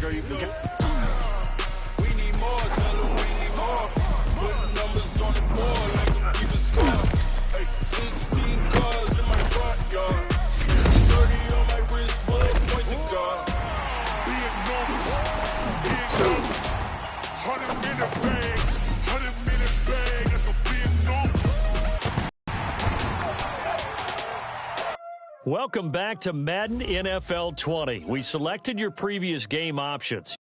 girl, you can get. We need more, tell them we need more. Putting numbers on the board like them keep a score. Hey, 16 cars in my front yard. 30 on my wrist, one point to God. Be enormous, 100-minute bag, 100-minute bag, that's a be enormous. Welcome back to Madden NFL 20. We selected your previous game options.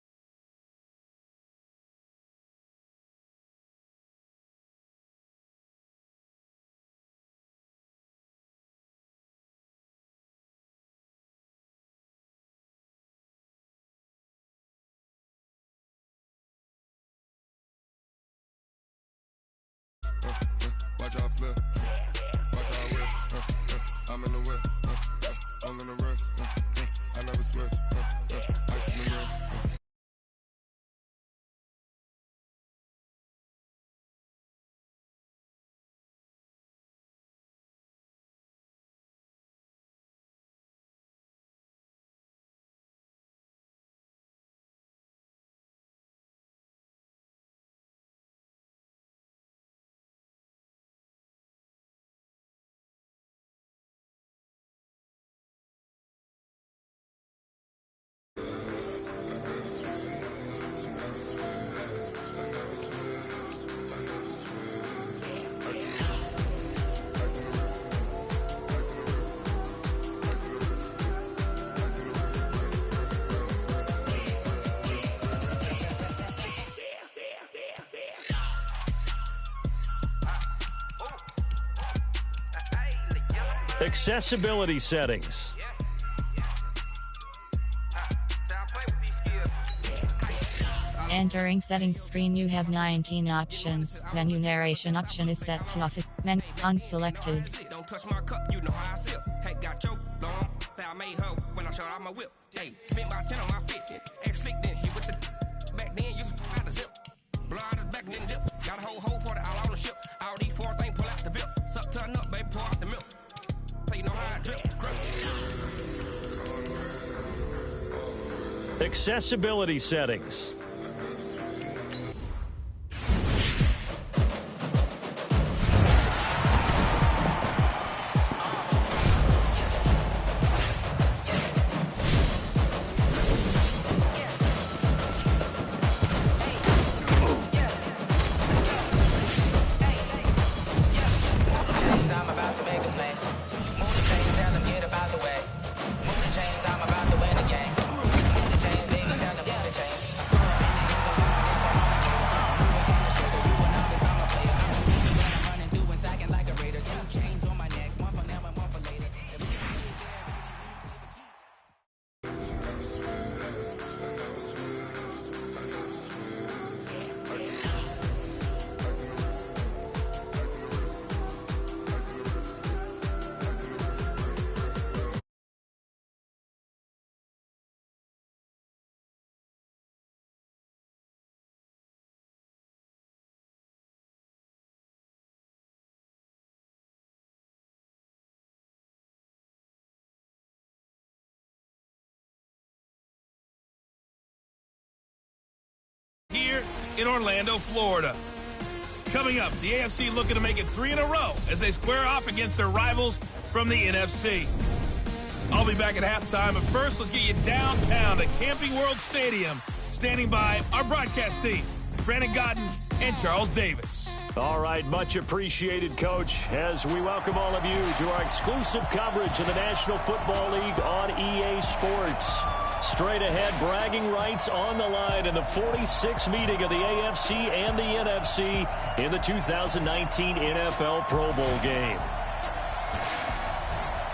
Watch out flip, watch out whip, I'm in the whip, I'm in the wrist, I never switch, ice in the wrist. Accessibility settings. Entering settings screen, you have 19 options. Menu narration option is set to off. Menu unselected. Don't touch my cup, you know how I sip. Hey, got your long. I made her when I shot out my whip. Hey, spent about 10 on my fit. Ex slick, then hit with the back then, used to out the zip. Blow out his back, then dip. Got a whole party all on the ship. All these four things, pull out the VIP. Suck, turn up, baby, pour out the milk. So you know how I drip. Accessibility settings. Here in Orlando, Florida. Coming up, the AFC looking to make it 3 in a row as they square off against their rivals from the NFC. I'll be back at halftime, but first, let's get you downtown to Camping World Stadium. Standing by our broadcast team, Brandon Godden and Charles Davis. All right, much appreciated, Coach, as we welcome all of you to our exclusive coverage of the National Football League on EA Sports. Straight ahead, bragging rights on the line in the 46th meeting of the AFC and the NFC in the 2019 NFL Pro Bowl game.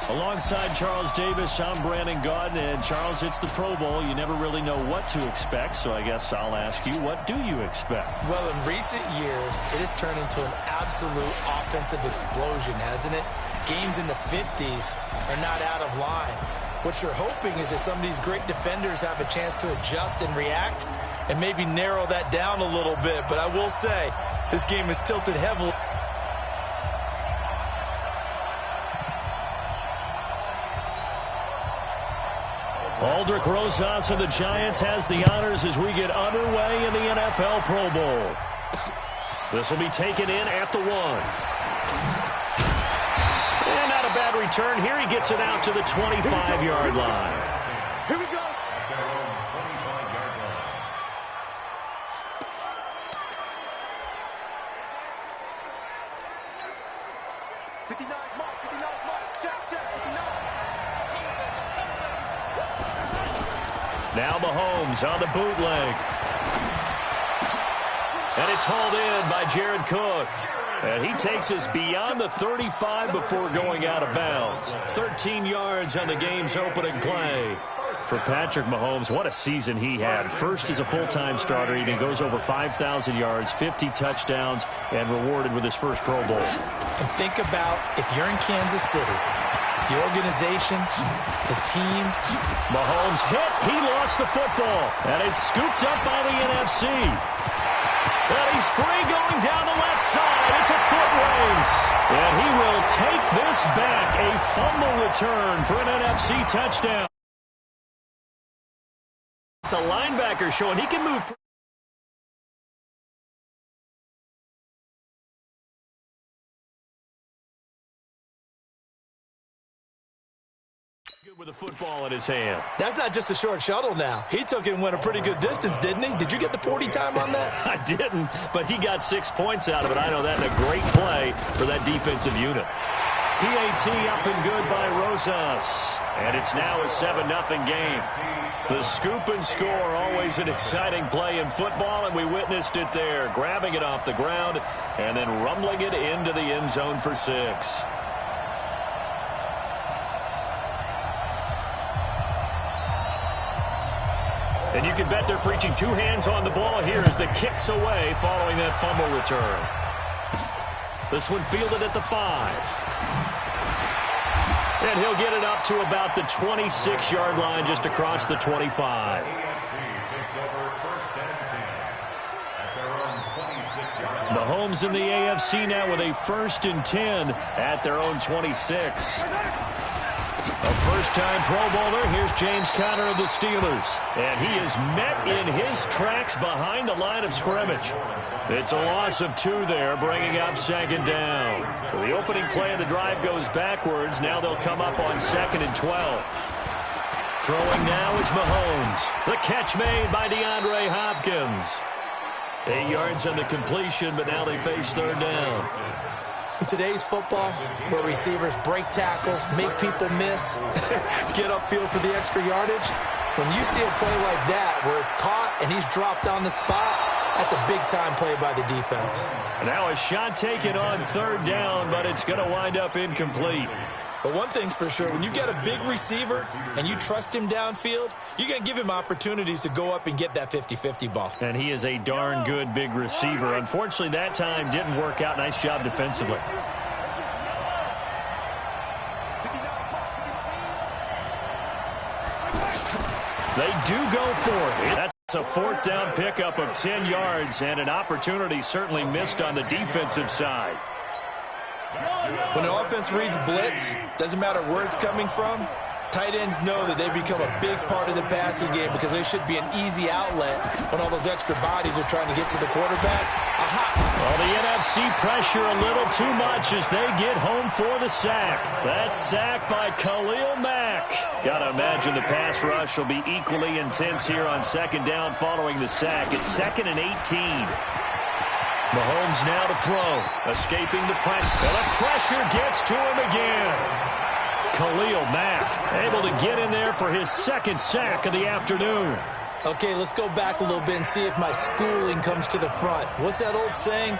Alongside Charles Davis, I'm Brandon Godden, and Charles, it's the Pro Bowl. You never really know what to expect, so I guess I'll ask you, what do you expect? Well, in recent years, it has turned into an absolute offensive explosion, hasn't it? Games in the 50s are not out of line. What you're hoping is that some of these great defenders have a chance to adjust and react and maybe narrow that down a little bit. But I will say, this game is tilted heavily. Aldrich Rosas of the Giants has the honors as we get underway in the NFL Pro Bowl. This will be taken in at the 1. And not a bad return here. He gets it out to the 25-yard line. Here we go. Now Mahomes on the bootleg. And it's hauled in by Jared Cook. And he takes us beyond the 35 before going out of bounds. 13 yards on the game's opening play. For Patrick Mahomes, what a season he had. First as a full-time starter, and he goes over 5,000 yards, 50 touchdowns, and rewarded with his first Pro Bowl. And think about if you're in Kansas City, the organization, the team. Mahomes hit. He lost the football. And it's scooped up by the NFC. And he's free going down the left side. It's a foot race. And he will take this back. A fumble return for an NFC touchdown. It's a linebacker showing he can move. Good with the football in his hand. That's not just a short shuttle now. He took it and went a pretty good distance, didn't he? Did you get the 40 time on that? I didn't, but he got 6 points out of it. I know that in a great play for that defensive unit. PAT up and good by Rosas. And it's now a 7-0 game. The scoop and score, always an exciting play in football, and we witnessed it there. Grabbing it off the ground and then rumbling it into the end zone for 6. And you can bet they're preaching 2 hands on the ball here as the kick's away following that fumble return. This one fielded at the 5. And he'll get it up to about the 26-yard line just across the 25. Mahomes in the AFC now with a 1st and 10 at their own 26. A first-time Pro Bowler, here's James Conner of the Steelers. And he is met in his tracks behind the line of scrimmage. It's a loss of 2 there, bringing up 2nd down. So the opening play of the drive goes backwards. Now they'll come up on 2nd and 12. Throwing now is Mahomes. The catch made by DeAndre Hopkins. 8 yards on the completion, but now they face 3rd down. In today's football, where receivers break tackles, make people miss, get upfield for the extra yardage, when you see a play like that where it's caught and he's dropped on the spot, that's a big-time play by the defense. Now a shot taken on 3rd down, but it's going to wind up incomplete. But one thing's for sure, when you get a big receiver and you trust him downfield, you're going to give him opportunities to go up and get that 50-50 ball. And he is a darn good big receiver. Unfortunately, that time didn't work out. Nice job defensively. They do go for it. That's a 4th down pickup of 10 yards and an opportunity certainly missed on the defensive side. When an offense reads blitz, doesn't matter where it's coming from, tight ends know that they become a big part of the passing game because they should be an easy outlet when all those extra bodies are trying to get to the quarterback. Aha! Well, the NFC pressure a little too much as they get home for the sack. That sack by Khalil Mack. Got to imagine the pass rush will be equally intense here on 2nd down following the sack. It's 2nd and 18. Mahomes now to throw, escaping the pressure. And the pressure gets to him again. Khalil Mack able to get in there for his 2nd sack of the afternoon. Okay, let's go back a little bit and see if my schooling comes to the front. What's that old saying?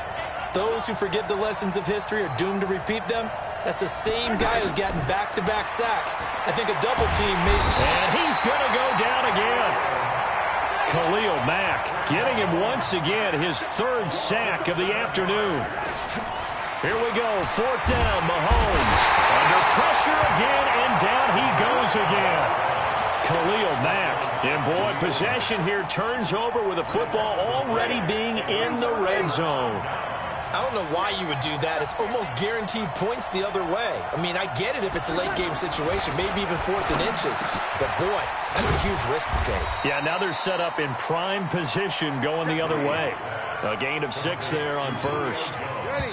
Those who forget the lessons of history are doomed to repeat them. That's the same guy who's gotten back-to-back sacks. I think a double team may... And he's going to go down again. Khalil Mack getting him once again his 3rd sack of the afternoon. Here we go, 4th down, Mahomes. Under pressure again, and down he goes again. Khalil Mack. And boy, possession here turns over with the football already being in the red zone. I don't know why you would do that. It's almost guaranteed points the other way. I mean, I get it if it's a late-game situation, maybe even 4th and inches. But, boy, that's a huge risk to take. Yeah, now they're set up in prime position going the other way. A gain of 6 there on first.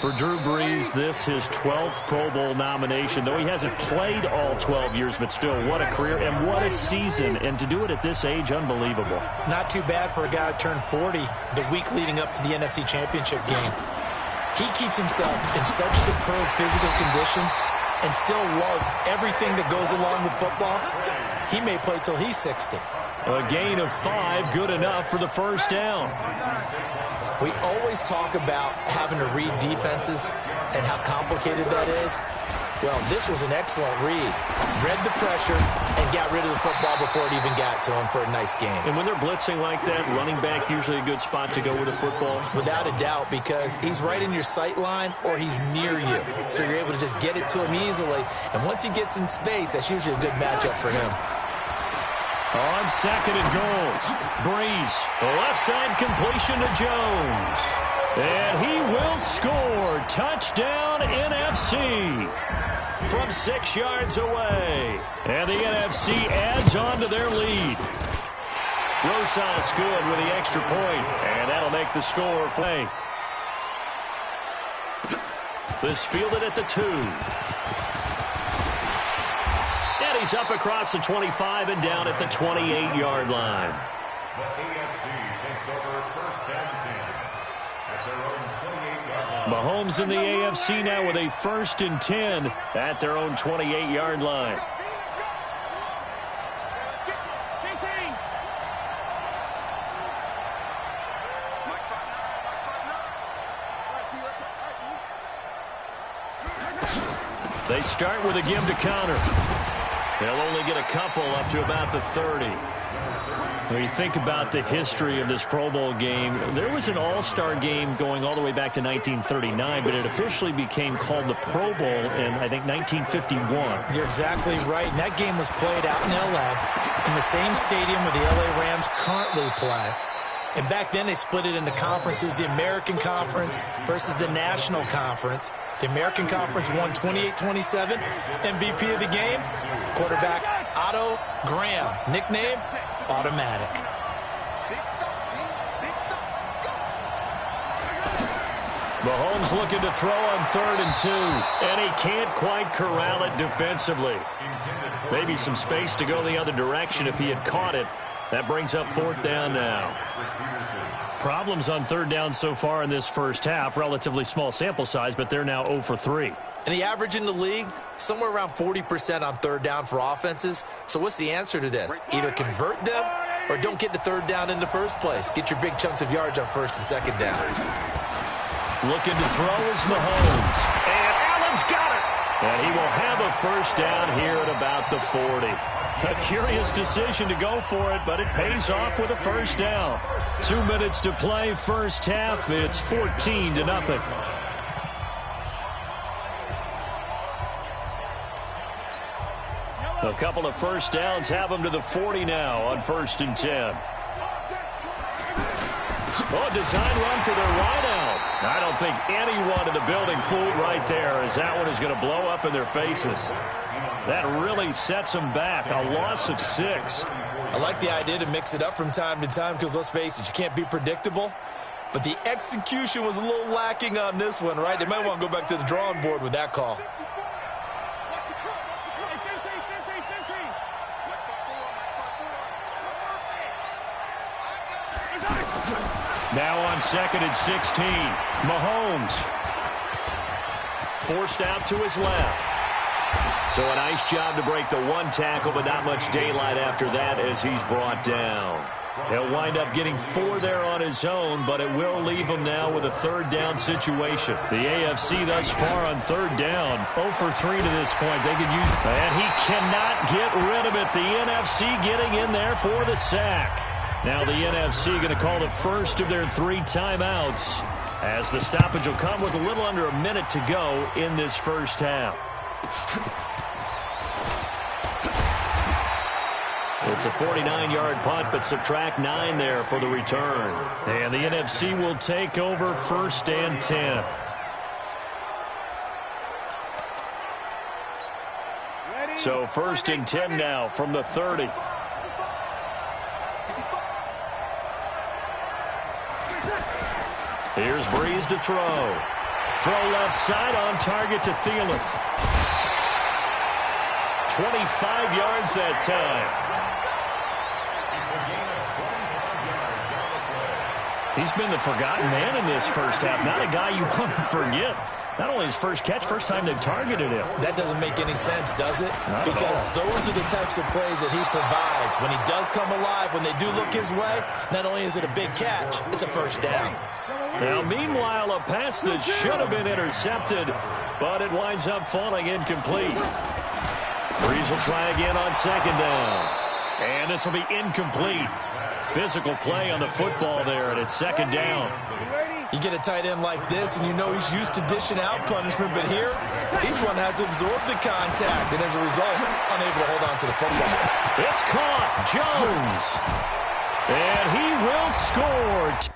For Drew Brees, this his 12th Pro Bowl nomination. Though he hasn't played all 12 years, but still, what a career and what a season. And to do it at this age, unbelievable. Not too bad for a guy who turned 40 the week leading up to the NFC Championship game. He keeps himself in such superb physical condition and still loves everything that goes along with football. He may play till he's 60. A gain of 5, good enough for the first down. We always talk about having to read defenses and how complicated that is. Well, this was an excellent read. Read the pressure and got rid of the football before it even got to him for a nice game. And when they're blitzing like that, running back usually a good spot to go with the football? Without a doubt, because he's right in your sight line or he's near you. So you're able to just get it to him easily. And once he gets in space, that's usually a good matchup for him. On 2nd and goal, Brees, left side completion to Jones. And he will score. Touchdown, NFC. From 6 yards away. And the NFC adds on to their lead. Rosas good with the extra point. And that'll make the score play. This fielded at the 2. And he's up across the 25 and down at the 28-yard line. The AFC takes over 1st and 10. That's their own 28-yard line. Mahomes in the AFC now with a 1st and 10 at their own 28-yard line. They start with a give to counter. They'll only get a couple up to about the 30. When you think about the history of this Pro Bowl game, there was an all-star game going all the way back to 1939, but it officially became called the Pro Bowl in, I think, 1951. You're exactly right. And that game was played out in L.A. in the same stadium where the L.A. Rams currently play. And back then they split it into conferences, the American Conference versus the National Conference. The American Conference won 28-27. MVP of the game, quarterback Otto Graham. Nickname, Automatic. Mahomes looking to throw on 3rd and 2. And he can't quite corral it defensively. Maybe some space to go the other direction if he had caught it. That brings up 4th down now. Problems on 3rd down so far in this first half. Relatively small sample size, but they're now 0 for 3. And the average in the league, somewhere around 40% on 3rd down for offenses. So what's the answer to this? Either convert them or don't get to 3rd down in the first place. Get your big chunks of yards on 1st and 2nd down. Looking to throw is Mahomes. And Allen's got it. And he will have a 1st down here at about the 40. A curious decision to go for it, but it pays off with a 1st down. 2 minutes to play first half. It's 14-0. A couple of 1st downs have them to the 40 now on 1st and 10. Oh, design run for their wideout. I don't think anyone in the building fooled right there, as that one is going to blow up in their faces. That really sets them back. A loss of 6. I like the idea to mix it up from time to time because, let's face it, you can't be predictable. But the execution was a little lacking on this one, right? They might want to go back to the drawing board with that call. Now on 2nd and 16. Mahomes forced out to his left. So a nice job to break the 1 tackle, but not much daylight after that as he's brought down. He'll wind up getting 4 there on his own, but it will leave him now with a 3rd down situation. The AFC thus far on 3rd down, 0 for 3 to this point. They could use it, and he cannot get rid of it. The NFC getting in there for the sack. Now the NFC going to call the first of their 3 timeouts as the stoppage will come with a little under a minute to go in this first half. It's a 49-yard punt, but subtract 9 there for the return. And the NFC will take over 1st and 10. So 1st and 10 now from the 30. Here's Breeze to throw. Throw left side on target to Thielen. 25 yards that time. He's been the forgotten man in this first half. Not a guy you want to forget. Not only his first catch, first time they've targeted him. That doesn't make any sense, does it? Not because those are the types of plays that he provides. When he does come alive, when they do look his way, not only is it a big catch, it's a first down. Now, meanwhile, a pass that should have been intercepted, but it winds up falling incomplete. Breeze will try again on 2nd down. And this will be incomplete. Physical play on the football there, and it's 2nd down. You get a tight end like this, and you know he's used to dishing out punishment, but here, he's going to have to absorb the contact, and as a result, unable to hold on to the football. It's caught. Jones. And he will score.